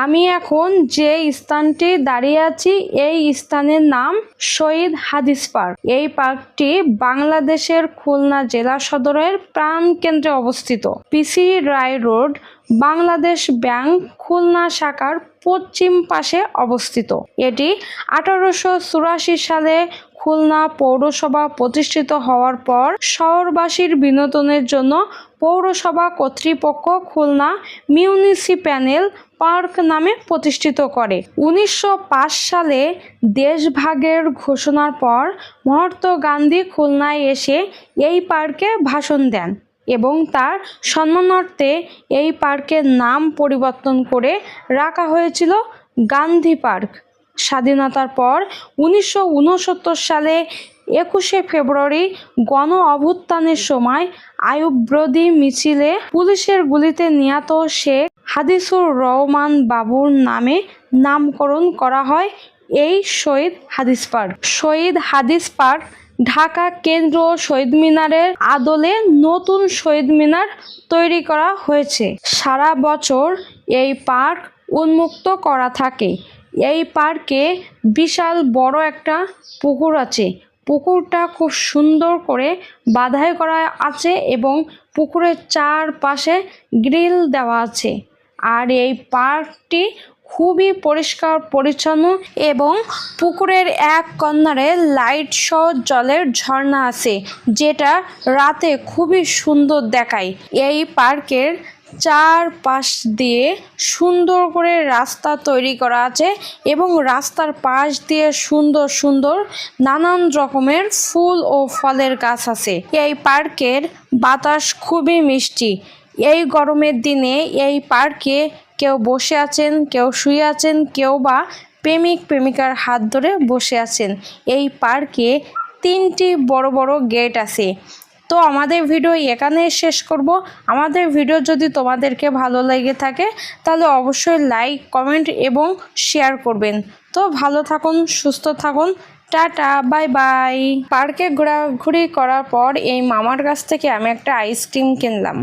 আমি এখন যে স্থানটি দাঁড়িয়ে আছি এই স্থানের নাম শহীদ হাদিস পার্ক। এই পার্কটি বাংলাদেশের খুলনা জেলা সদরের প্রাণকেন্দ্রে অবস্থিত। পিসি রায় রোড, বাংলাদেশ ব্যাংক খুলনা শাখার পশ্চিম পাশে অবস্থিত। এটি 1884 সালে খুলনা পৌরসভা প্রতিষ্ঠিত হওয়ার পর শহরবাসীর বিনোদনের জন্য পৌরসভা কর্তৃপক্ষ খুলনা মিউনিসিপ্যাল পার্ক নামে প্রতিষ্ঠিত করে। 1905 সালে দেশভাগের ঘোষণার পর মহাত্মা গান্ধী খুলনায় এসে এই পার্কে ভাষণ দেন এবং তার সম্মানার্থে এই পার্কের নাম পরিবর্তন করে রাখা হয়েছিল গান্ধী পার্ক। স্বাধীনতার পর 1969 সালে 21শে ফেব্রুয়ারি গণ অভ্যুত্থানের সময় আইয়ুব বিরোধী মিছিলে পুলিশের গুলিতে নিহত শেখ হাদিসুর রহমান বাবুর নামে নামকরণ করা হয় এই শহীদ হাদিস পার্ক। শহীদ হাদিস পার্ক ঢাকা কেন্দ্রীয় শহীদ মিনারের আদলে নতুন শহীদ মিনার তৈরি করা হয়েছে। সারা বছর এই পার্ক উন্মুক্ত করা থাকে। এই পার্কে বিশাল বড় একটা পুকুর আছে। পুকুরটা খুব সুন্দর করে বাধাই করা আছে এবং পুকুরের চারপাশে গ্রিল দেওয়া আছে। আর এই পার্কটি খুবই পরিষ্কার পরিচ্ছন্ন এবং পুকুরের এক কর্নারে লাইট সহ জলের ঝর্ণা আছে, যেটা রাতে খুবই সুন্দর দেখায়। এই পার্কের চারপাশ দিয়ে সুন্দর করে রাস্তা তৈরি করা আছে এবং রাস্তার পাশ দিয়ে সুন্দর সুন্দর নানান রকমের ফুল ও ফলের গাছ আছে। এই পার্কের বাতাস খুবই মিষ্টি। এই গরমের দিনে এই পার্কে কেউ বসে আছেন, কেউ শুয়ে আছেন, কেউ বা প্রেমিক প্রেমিকার হাত ধরে বসে আছেন। এই পার্কে 3টি বড় বড় গেট আছে। তো আমাদের ভিডিও এখানে শেষ করব। আমাদের ভিডিও যদি তোমাদেরকে ভালো লেগে থাকে তাহলে অবশ্যই লাইক, কমেন্ট এবং শেয়ার করবেন। তো ভালো থাকুন, সুস্থ থাকুন, টাটা, বাই বাই। পার্কে ঘোরাঘুরি করার পর এই মামার কাছ থেকে আমি একটা আইসক্রিম কিনলাম।